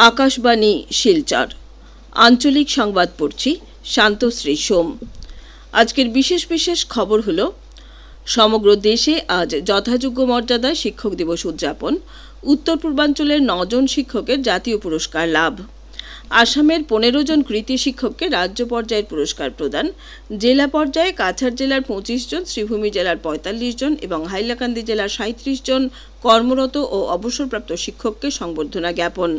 আকাশবাণী শিলচর আঞ্চলিক সংবাদ পড়ছি শান্তশ্রী সোম। আজকের বিশেষ বিশেষ খবর হলো, সমগ্র দেশে আজ যথাযোগ্য মর্যাদায় শিক্ষক দিবস উদযাপন, উত্তর পূর্বাঞ্চলের 9 জন শিক্ষকের জাতীয় পুরস্কার লাভ, আসামের 15 জন কৃতি শিক্ষককে রাজ্য পর্যায়ের পুরস্কার প্রদান, জেলা পর্যায়ে কাছাড় জেলার 25 জন, শ্রীভূমি জেলার 45 জন এবং হাইলাকান্দি জেলার 37 জন কর্মরত ও অবসরপ্রাপ্ত শিক্ষককে সংবর্ধনা জ্ঞাপন।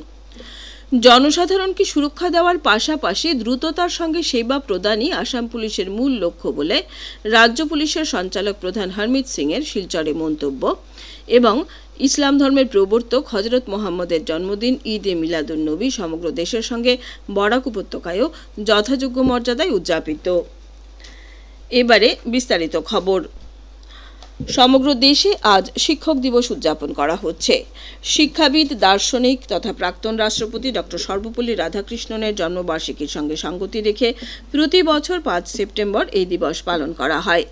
জনসাধারণকে সুরক্ষা দেওয়ার পাশাপাশি দ্রুততার সঙ্গে সেবা প্রদানই আসাম পুলিশের মূল লক্ষ্য বলে রাজ্য পুলিশের সঞ্চালক প্রধান হরমিত সিংয়ের শিলচরে মন্তব্য। এবং ইসলাম ধর্মের প্রবর্তক হজরত মোহাম্মদের জন্মদিন ঈদ এ মিলাদুন্নবী সমগ্র দেশের সঙ্গে বরাক উপত্যকায়ও যথাযোগ্য মর্যাদায় উদযাপিত। এবারে বিস্তারিত খবর। সমগ্র দেশে আজ শিক্ষক দিবস উদযাপন করা হচ্ছে। শিক্ষাবিদ, দার্শনিক তথা প্রাক্তন রাষ্ট্রপতি ডক্টর সর্বপল্লী রাধাকৃষ্ণনের জন্মবার্ষিকীর সঙ্গে সঙ্গতি রেখে প্রতি বছর 5 সেপ্টেম্বর এই দিবস পালন করা হয়।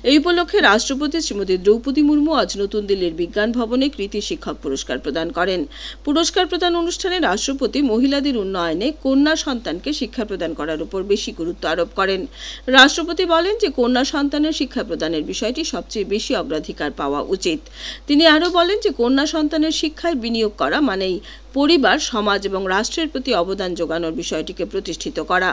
এই উপলক্ষে রাষ্ট্রপতি শ্রীমতী দ্রৌপদী মুর্মু আজ নতুন দিল্লির বিজ্ঞান ভবনে কৃতি শিক্ষক পুরস্কার প্রদান করেন। পুরস্কার প্রদান অনুষ্ঠানে রাষ্ট্রপতি মহিলাদের উন্নয়নে কন্যা সন্তানকে শিক্ষা প্রদান করার উপর বেশি গুরুত্ব আরোপ করেন। রাষ্ট্রপতি বলেন যে কন্যা সন্তানের শিক্ষা প্রদানের বিষয়টি সবচেয়ে বেশি অগ্রাধিকার পাওয়া উচিত। তিনি আরও বলেন যে কন্যা সন্তানের শিক্ষায় বিনিয়োগ করা মানেই পরিবার, সমাজ এবং রাষ্ট্রের প্রতি অবদান যোগানোর বিষয়টিকে প্রতিষ্ঠিত করা।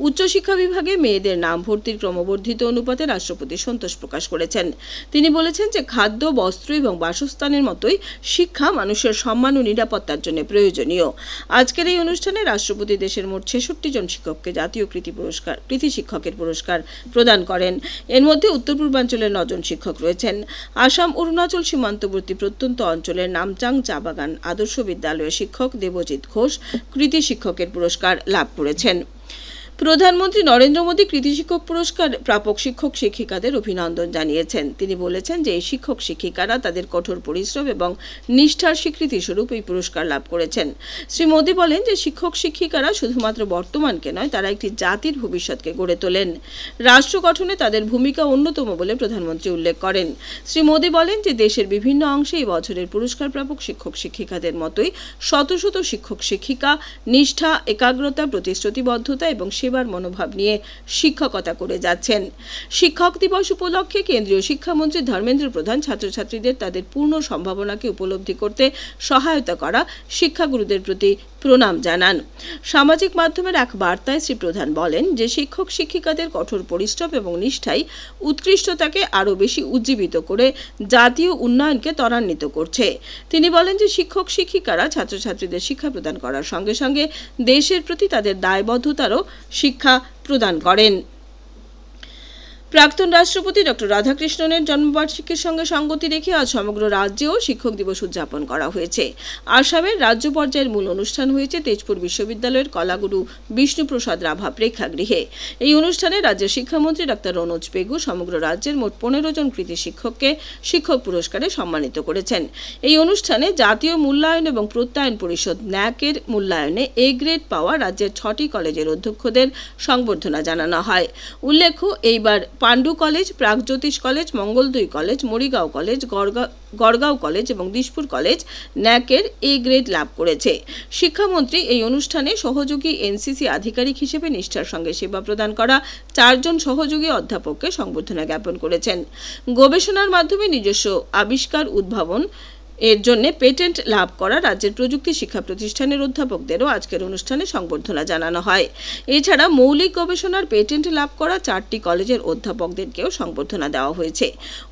উচ্চশিক্ষা বিভাগে মেয়েদের নাম ভর্তির ক্রমবর্ধিত অনুপাতে রাষ্ট্রপতি সন্তোষ প্রকাশ করেছেন। তিনি বলেছেন যে খাদ্য, বস্ত্র এবং বাসস্থানের মতোই শিক্ষা মানুষের সম্মান ও নিরাপত্তার জন্য প্রয়োজনীয়। আজকের এই অনুষ্ঠানে রাষ্ট্রপতি দেশের মোট 66 জন শিক্ষককে জাতীয় কৃতি শিক্ষকের পুরস্কার প্রদান করেন। এর মধ্যে উত্তর পূর্বাঞ্চলের 9 জন শিক্ষক রয়েছেন। আসাম অরুণাচল সীমান্তবর্তী প্রত্যন্ত অঞ্চলের নামচাং চা বাগান আদর্শ বিদ্যালয়ের শিক্ষক দেবজিৎ ঘোষ কৃতি শিক্ষকের পুরস্কার লাভ করেছেন। প্রধানমন্ত্রী নরেন্দ্র মোদী কৃতি শিক্ষক পুরস্কার প্রাপক শিক্ষক শিক্ষিকাদের অভিনন্দন জানিয়েছেন। তিনি বলেছেন যে এই শিক্ষক শিক্ষিকারা তাদের কঠোর পরিশ্রম এবং নিষ্ঠার স্বীকৃতি স্বরূপ এই পুরস্কার লাভ করেছেন। শ্রী মোদী বলেন যে শিক্ষক শিক্ষিকারা শুধুমাত্র বর্তমানকে নয়, তারা একটি জাতির ভবিষ্যৎকে গড়ে তোলেন। রাষ্ট্র গঠনে তাদের ভূমিকা অন্যতম বলে প্রধানমন্ত্রী উল্লেখ করেন। শ্রী মোদী বলেন যে দেশের বিভিন্ন অংশে এই বছরের পুরস্কার প্রাপক শিক্ষক শিক্ষিকাদের মতোই শত শত শিক্ষক শিক্ষিকা নিষ্ঠা, একাগ্রতা, প্রতিশ্রুতিবদ্ধতা এবং সেবার মনোভাব নিয়ে শিক্ষকতা করে যাচ্ছেন। শিক্ষক দিবস উপলক্ষে কেন্দ্রীয় শিক্ষামন্ত্রী ধর্মেন্দ্র প্রধান ছাত্রছাত্রীদের তাদের পূর্ণ সম্ভাবনাকে উপলব্ধি করতে সহায়তা করা শিক্ষাগুরুদের প্রতি প্রণাম জানান। সামাজিক মাধ্যমের এক বার্তায় শ্রী প্রধান বলেন যে শিক্ষক শিক্ষিকাদের কঠোর পরিশ্রম এবং নিষ্ঠাই উৎকৃষ্টতাকে আরও বেশি উজ্জীবিত করে জাতীয় উন্নয়নকে ত্বরান্বিত করছে। তিনি বলেন যে শিক্ষক শিক্ষিকারা ছাত্রছাত্রীদের শিক্ষা প্রদান করার সঙ্গে সঙ্গে দেশের প্রতি তাদের দায়বদ্ধতারও শিক্ষা প্রদান করেন। প্রাক্তন রাষ্ট্রপতি ডক্টর রাধাকৃষ্ণনের জন্মবার্ষিকীর সঙ্গে সঙ্গতি রেখে আজ সমগ্র রাজ্যেও শিক্ষক দিবস উদযাপন করা হয়েছে। আসামের রাজ্য পর্যায়ের মূল অনুষ্ঠান হয়েছে তেজপুর বিশ্ববিদ্যালয়ের কলাগুরু বিষ্ণুপ্রসাদ রাভা প্রেক্ষাগৃহে। এই অনুষ্ঠানে রাজ্যের শিক্ষামন্ত্রী ডাক্তার রনোজ পেগু সমগ্র রাজ্যের মোট 15 জন কৃতি শিক্ষককে শিক্ষক পুরস্কারে সম্মানিত করেছেন। এই অনুষ্ঠানে জাতীয় মূল্যায়ন এবং প্রত্যয়ন পরিষদ ন্যাকের মূল্যায়নে এ গ্রেড পাওয়া রাজ্যের 6টি কলেজের অধ্যক্ষদের সংবর্ধনা জানানো হয়। উল্লেখ্য, এইবার Pandu college, Pragjyotish college, Mangaldai college, Morigaon college, Gargaon college এবং দিশপুর কলেজ ন্যাকের এ গ্রেড লাভ করেছে। শিক্ষামন্ত্রী এই অনুষ্ঠানে সহযোগী এনসিসি আধিকারিক হিসেবে নিষ্ঠার সঙ্গে সেবা প্রদান করা 4 জন সহযোগী অধ্যাপককে সংবর্ধনা জ্ঞাপন করেছেন। গবেষণার মাধ্যমে নিজস্ব আবিষ্কার উদ্ভাবন এর জন্য পেটেন্ট লাভ করা রাজ্যের প্রযুক্তি শিক্ষা প্রতিষ্ঠানের অধ্যাপকদেরও আজকের অনুষ্ঠানে সংবর্ধনা জানানো হয়। এছাড়া মৌলিক গবেষণার পেটেন্ট লাভ করা 4টি কলেজের অধ্যাপকদেরকেও সংবর্ধনা দেওয়া হয়েছে।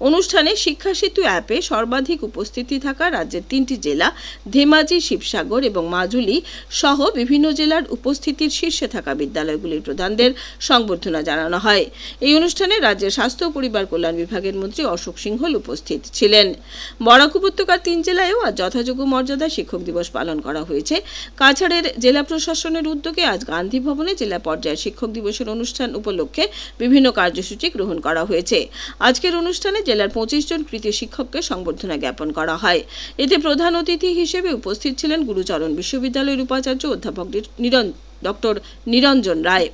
অনুষ্ঠানে শিক্ষা সেতু অ্যাপে সর্বাধিক উপস্থিতি থাকা রাজ্যের 3টি জেলা ধেমাজি, শিবসাগর এবং মাজুলি সহ বিভিন্ন জেলার উপস্থিতির শীর্ষে থাকা বিদ্যালয়গুলির প্রধানদের সংবর্ধনা জানানো হয়। এই অনুষ্ঠানে রাজ্যের স্বাস্থ্য ও পরিবার কল্যাণ বিভাগের মন্ত্রী অশোক সিংহল উপস্থিত ছিলেন। বরাক উপত্যকার 3 জেলায়ও আজ যথাযোগ্য মর্যাদায় শিক্ষক দিবস পালন করা হয়েছে। কাছাড়ের জেলা প্রশাসনের উদ্যোগে আজ গান্ধী ভবনে জেলা পর্যায়ের শিক্ষক দিবসের অনুষ্ঠান উপলক্ষে বিভিন্ন কার্যসূচি গ্রহণ করা হয়েছে। আজকের অনুষ্ঠানে জেলার 25 জন কৃতি শিক্ষককে সংবর্ধনা জ্ঞাপন করা হয়। এতে প্রধান অতিথি হিসেবে উপস্থিত ছিলেন গুরুচরণ বিশ্ববিদ্যালয়ের উপাচার্য অধ্যাপক ডক্টর নিরঞ্জন রায়।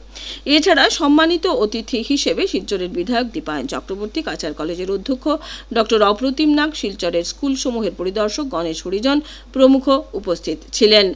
এছাড়া সম্মানিত অতিথি হিসেবে শিলচরের বিধায়ক দীপায়ন চক্রবর্তী, কাছাড় কলেজের অধ্যক্ষ ডক্টর অপ্রতিম নাগ, শিলচরের স্কুলসমূহের পরিদর্শক গণেশ হরিজন প্রমুখ উপস্থিত ছিলেন।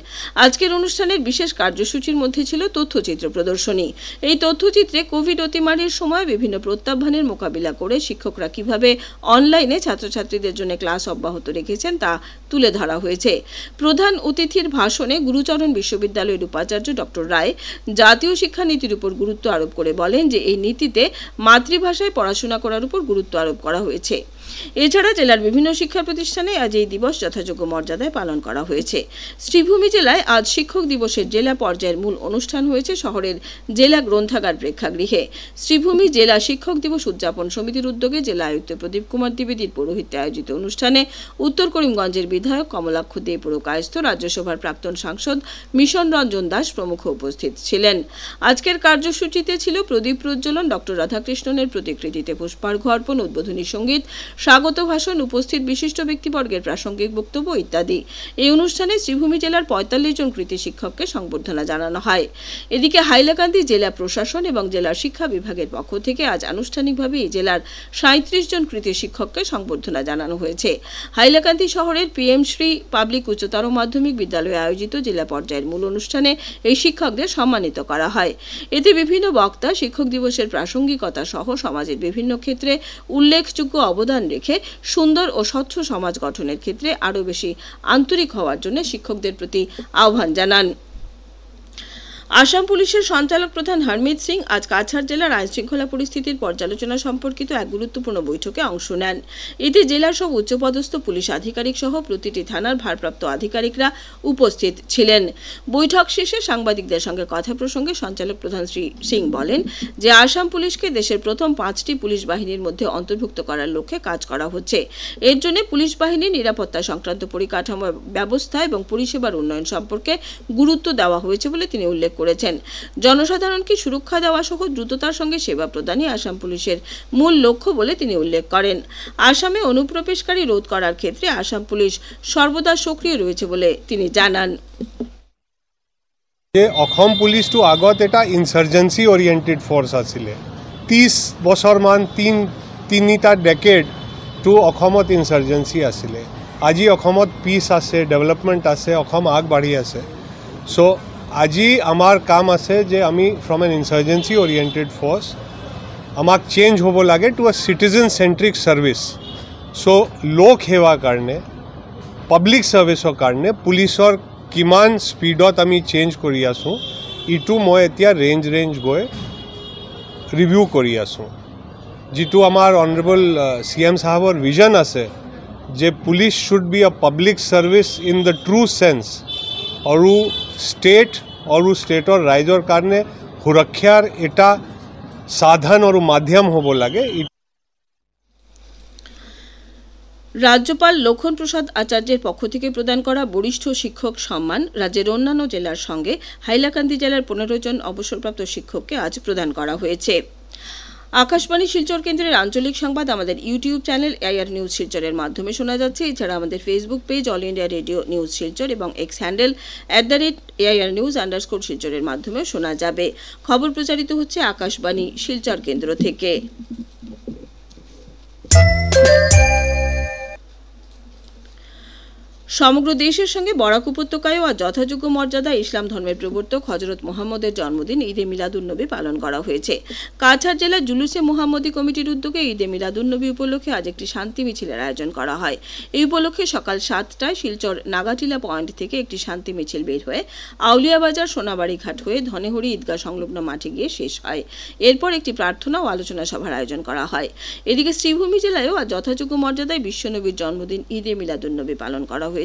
আজকের অনুষ্ঠানের বিশেষ কার্যসূচির মধ্যে ছিল তথ্যচিত্র প্রদর্শনী। এই তথ্যচিত্রে কোভিড অতিমারির সময় বিভিন্ন প্রত্যাহ্বানের মোকাবিলা করে শিক্ষকরা কিভাবে অনলাইনে ছাত্রছাত্রীদের জন্য ক্লাস অব্যাহত রেখেছেন তা তুলে ধরা হয়েছে। প্রধান অতিথির ভাষণে গুরুচরণ বিশ্ববিদ্যালয়ের উপাচার্য ডক্টর রায় জাতীয় শিক্ষানীতির উপর গুরুত্ব আরোপ করে বলেন যে এই নীতিতে মাতৃভাষায় পড়াশোনা করার উপর গুরুত্ব আরোপ করা হয়েছে। এছাড়া জেলার বিভিন্ন শিক্ষা প্রতিষ্ঠানে আজ এই দিবস যথাযোগ্য মর্যাদায় পালন করা হয়েছে। শ্রীভূমি জেলায় আজ শিক্ষক দিবসের জেলা পর্যায়ের মূল অনুষ্ঠান হয়েছে শহরের জেলা গ্রন্থাগার প্রেক্ষাগৃহে। শ্রীভূমি জেলা শিক্ষক দিবস উদযাপন সমিতির উদ্যোগে জেলা আয়ুক্ত প্রদীপ কুমার দ্বিবেদীর পৌরোহিত্যে আয়োজিত অনুষ্ঠানে উত্তর করিমগঞ্জের বিধায়ক কমলাক্ষ দে পুরকায়স্থ, রাজ্যসভার প্রাক্তন সাংসদ মিশন রঞ্জন দাস প্রমুখ উপস্থিত ছিলেন। আজকের কার্যসূচিতে ছিল প্রদীপ প্রজ্বলন, ডক্টর রাধাকৃষ্ণনের প্রতিকৃতিতে পুষ্পার্ঘ্য অর্পণ, উদ্বোধনী সঙ্গীত, স্বাগত ভাষণ, উপস্থিত বিশিষ্ট ব্যক্তিবর্গের প্রাসঙ্গিক বক্তব্য ইত্যাদি। এই অনুষ্ঠানে শ্রীভূমি জেলার ৪৫ জন কৃতি শিক্ষককে সংবর্ধনা জানানো হয়। এদিকে হাইলাকান্দি জেলা প্রশাসন এবং জেলার শিক্ষা বিভাগের পক্ষ থেকে আজ আনুষ্ঠানিকভাবে এই জেলার ৩৭ জন কৃতি শিক্ষককে সংবর্ধনা জানানো হয়েছে। হাইলাকান্দি শহরের পিএম শ্রী পাবলিক উচ্চতর মাধ্যমিক বিদ্যালয়ে আয়োজিত জেলা পর্যায়ের মূল অনুষ্ঠানে এই শিক্ষকদের সম্মানিত করা হয়। এতে বিভিন্ন বক্তা শিক্ষক দিবসের প্রাসঙ্গিকতা সহ সমাজের বিভিন্ন ক্ষেত্রে উল্লেখযোগ্য অবদান রেখে সুন্দর ও স্বচ্ছ সমাজ গঠনের ক্ষেত্রে আরও বেশি আন্তরিক হওয়ার জন্য শিক্ষকদের প্রতি আহ্বান জানান। আসাম পুলিশের সঞ্চালক প্রধান হরমিত সিং আজ কাছাড় জেলার আইন শৃঙ্খলা পরিস্থিতির পর্যালোচনা সম্পর্কিত এক গুরুত্বপূর্ণ বৈঠকে অংশ নেন। এতে জেলার সব উচ্চপদস্থ পুলিশ আধিকারিক সহ প্রতিটি থানার ভারপ্রাপ্ত আধিকারিকরা উপস্থিত ছিলেন। বৈঠক শেষে সাংবাদিকদের সঙ্গে কথা প্রসঙ্গে সঞ্চালক প্রধান শ্রী সিং বলেন যে আসাম পুলিশকে দেশের প্রথম 5টি পুলিশ বাহিনীর মধ্যে অন্তর্ভুক্ত করার লক্ষ্যে কাজ করা হচ্ছে। এর জন্য পুলিশ বাহিনীর নিরাপত্তা সংক্রান্ত পরিকাঠামো ব্যবস্থা এবং পরিষেবার উন্নয়ন সম্পর্কে গুরুত্ব দেওয়া হয়েছে বলে তিনি উল্লেখ করেছেন। জনসাধারণকে সুরক্ষা দেওয়া সহ দ্রুততার সঙ্গে সেবা প্রদানই আসাম পুলিশের মূল লক্ষ্য বলে তিনি উল্লেখ করেন। আসামে অনুপ্রবেশকারী রোধ করার ক্ষেত্রে আসাম পুলিশ সর্বদা সক্রিয় রয়েছে বলে তিনি জানান। অসম পুলিশটো আগত এটা ইনসার্জেন্সি ওরিয়েন্টেড ফোর্স আছিলে। 30 বছৰমান তিনিটা ডেকেড টু অসমত ইনসার্জেন্সি আছিলে। আজি অসমত পিস আছে, ডেভেলপমেন্ট আছে, অসম আগবাঢ়ি আছে। সো আজি আমাৰ কাম আছে যে আমি from N insurgency oriented force আমাক চেঞ্জ হ'ব লাগে to a citizen centric service. So লোক সেৱাৰ কাৰণে, পাব্লিক সার্ভিসৰ কাৰণে পুলিচৰ কিমান স্পীডত আমি চেঞ্জ কৰি আছোঁ ইটো মই এতিয়া ৰেঞ্জ গৈ ৰিভিউ কৰি আছোঁ। যিটো আমাৰ অনাৰেবল CM সাহেবৰ ভিজন আছে যে police should be a public service in the true sense আৰু ষ্টেটৰ ৰাইজৰ কাৰণে সুৰক্ষাৰ এটা সাধন আৰু মাধ্যম হ'ব লাগে। রাজ্যপাল লক্ষণ প্রসাদ আচার্যের পক্ষ থেকে প্রদান করা বরিষ্ঠ শিক্ষক সম্মান রাজ্যের অন্যান্য জেলার সঙ্গে হাইলাকান্দি জেলার 15 জন অবসরপ্রাপ্ত শিক্ষককে আজ প্রদান করা হয়েছে। আকাশবাণী শিলচর কেন্দ্রের আঞ্চলিক সংবাদ আমাদের ইউটিউব চ্যানেল AIR নিউজ শিলচরের মাধ্যমে শোনা যাচ্ছে। এছাড়া আমাদের Facebook page all India radio news Silchar এবং এক্স হ্যান্ডেল @AIR news_ শিলচরের মাধ্যমে শোনা যাবে। খবর প্রচারিত হচ্ছে আকাশবাণী শিলচর কেন্দ্র থেকে। সমগ্র দেশের সঙ্গে বরাক উপত্যকায়ও আজ যথাযোগ্য মর্যাদা ইসলাম ধর্মের প্রবর্তক হজরত মোহাম্মদের জন্মদিন ঈদে মিলাদুন্নবী পালন করা হয়েছে। কাছাড় জেলার জুলুসে মোহাম্মদী কমিটির উদ্যোগে ঈদে মিলাদুন্নবী উপলক্ষে আজ একটি শান্তি মিছিলের আয়োজন করা হয়। এই উপলক্ষে সকাল 7টায় শিলচর নাগাটিলা পয়েন্ট থেকে একটি শান্তি মিছিল বের হয়ে আউলিয়াবাজার সোনাবাড়ি ঘাট হয়ে ধনেহরি ঈদগাহ সংলগ্ন মাঠে গিয়ে শেষ হয়। এরপর একটি প্রার্থনা ও আলোচনা সভার আয়োজন করা হয়। এদিকে শ্রীভূমি জেলায়ও আজ যথাযোগ্য মর্যাদায় বিশ্বনবীর জন্মদিন ঈদে মিলাদুন্নবী পালন করা হয়েছে।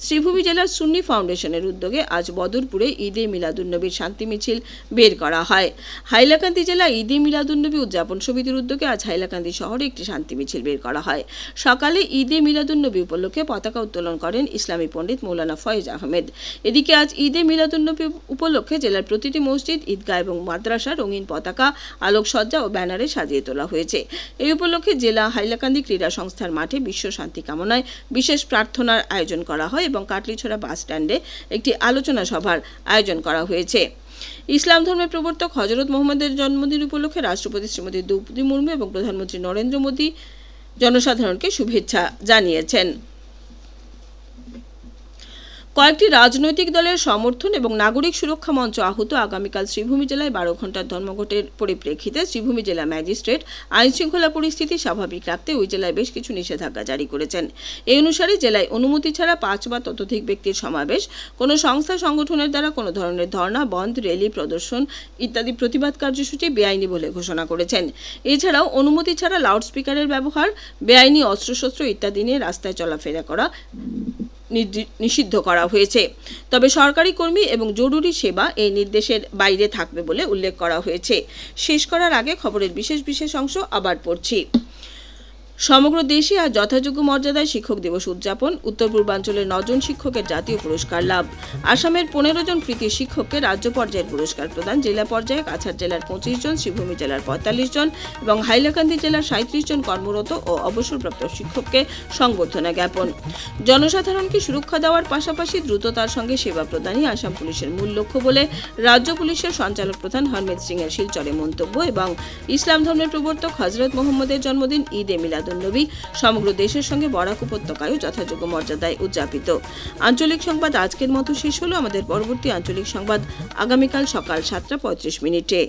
শ্রীভূমি জেলার সুন্নি ফাউন্ডেশনের উদ্যোগে আজ বদরপুরে ঈদে মিলাদুন্নবীর শান্তি মিছিল বের করা হয়। হাইলাকান্দি জেলা ঈদে মিলাদুন্নবী উদযাপন সমিতির উদ্যোগে আজ হাইলাকান্দি শহরে একটি শান্তি মিছিল বের করা হয়। সকালে ঈদে মিলাদুন্নবী উপলক্ষে পতাকা উত্তোলন করেন ইসলামী পণ্ডিত মৌলানা ফয়েজ আহমেদ। এদিকে আজ ঈদে মিলাদুন্নবী উপলক্ষে জেলার প্রতিটি মসজিদ, ঈদগাহ এবং মাদ্রাসা রঙিন পতাকা, আলোকসজ্জা ও ব্যানারে সাজিয়ে তোলা হয়েছে। এই উপলক্ষে জেলা হাইলাকান্দি ক্রীড়া সংস্থার মাঠে বিশ্ব শান্তি কামনায় বিশেষ প্রার্থনার আয়োজন করা হয় এবং কাটলিছড়া বাস স্ট্যান্ডে একটি আলোচনা সভার আয়োজন করা হয়েছে। ইসলাম ধর্মের প্রবর্তক হযরত মুহাম্মদের জন্মদিন উপলক্ষে রাষ্ট্রপতি শ্রীমতী দ্রৌপদী মুর্মু এবং প্রধানমন্ত্রী নরেন্দ্র মোদী জনসাধারণকে শুভেচ্ছা জানিয়েছেন। কয়েকটি রাজনৈতিক দলের সমর্থন এবং নাগরিক সুরক্ষা মঞ্চ আহত আগামীকাল শ্রীভূমি জেলায় 12 ঘণ্টার ধর্মঘটের পরিপ্রেক্ষিতে শ্রীভূমি জেলা ম্যাজিস্ট্রেট আইনশৃঙ্খলা পরিস্থিতি স্বাভাবিক রাখতে ওই জেলায় বেশ কিছু নিষেধাজ্ঞা জারি করেছেন। এই অনুসারে জেলায় অনুমতি ছাড়া 5 বা ততোধিক ব্যক্তির সমাবেশ, কোনো সংস্থা সংগঠনের দ্বারা কোনো ধরনের ধর্ণা, বন্ধ, র্যালি, প্রদর্শন ইত্যাদি প্রতিবাদ কার্যসূচি বেআইনি বলে ঘোষণা করেছেন। এছাড়াও অনুমতি ছাড়া লাউডস্পিকারের ব্যবহার, বেআইনি অস্ত্রশস্ত্র ইত্যাদি নিয়ে রাস্তায় চলাফেরা করা নিষিদ্ধ করা হয়েছে। তবে সরকারি কর্মী এবং জরুরি সেবা এই নির্দেশের বাইরে থাকবে বলে উল্লেখ করা হয়েছে। শেষ করার আগে খবরের বিশেষ অংশ আবার পড়ছি। সমগ্র দেশে আজ যথাযোগ্য মর্যাদায় শিক্ষক দিবস উদযাপন। উত্তর পূর্বাঞ্চলের 9 জন শিক্ষকের জাতীয় পুরস্কার লাভ। আসামের 15 জন কৃতি শিক্ষককে রাজ্য পর্যায়ের পুরস্কার প্রদান। জেলা পর্যায়ে কাছাড় জেলার 25 জন, শ্রীভূমি জেলার 45 জন এবং হাইলাকান্দি জেলার 37 জন কর্মরত ও অবসরপ্রাপ্ত শিক্ষককে সংবর্ধনা জ্ঞাপন। জনসাধারণকে সুরক্ষা দেওয়ার পাশাপাশি দ্রুততার সঙ্গে সেবা প্রদানই আসাম পুলিশের মূল লক্ষ্য বলে রাজ্য পুলিশের সঞ্চালক প্রধান হরমিত সিং এর শিলচরে মন্তব্য। এবং ইসলাম ধর্মের প্রবর্তক হযরত মুহাম্মদের জন্মদিন ঈদে মিলাদুন্নবী সমগ্র দেশের সঙ্গে বরাক উপত্যকায় যথাযোগ্য মর্যাদায় উদযাপিত। আঞ্চলিক সংবাদ আজকের মতো শেষ হলো। আমাদের পরবর্তী আঞ্চলিক সংবাদ আগামীকাল সকাল 7:35 মিনিটে।